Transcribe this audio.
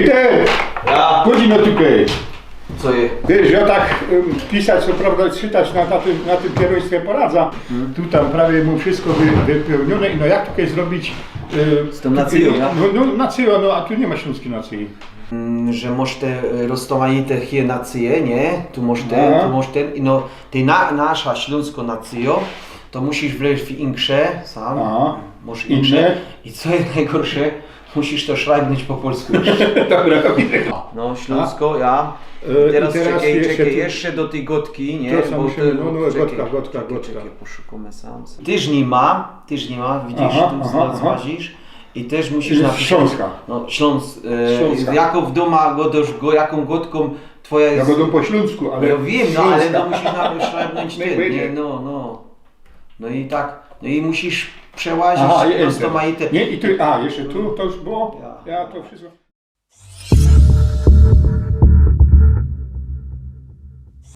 Peter! Ja. Godzino tutaj. Co je? Wiesz, ja tak pisać, co prawda czytać na tym kierownictwie poradza. Tu tam prawie mu wszystko wypełnione i no jak tutaj zrobić... Z tą nacją, ja? No nacją, no a tu nie ma śląskiej nacji. Że masz te roztomajite hie nacje, nie? Tu masz te, tu masz ten. I no, ty nasza śląsko nacjo, to musisz wleźć w inkrze sam. Aha. Masz inkrze. I co jest najgorsze, musisz to szrajbnąć po polsku. Dobra. No, śląsko, ja. Teraz czekaj, jeszcze do tej gotki, nie? To sam musimy, gotka. Czekaj, poszukamy sam. Tyż nie ma, widzisz, tu zważysz. I też musisz napisać. Śląska. No, Śląska. Jaką w domu go, jaką gotką twoja jest. Ja godą po śląsku, ale... Ja wiem, no ale no, musisz szrajbnąć ten, nie? No. No i tak, no i musisz przełazić roztomajite. Nie, i tu, jeszcze tu to już było? Ja to wszystko...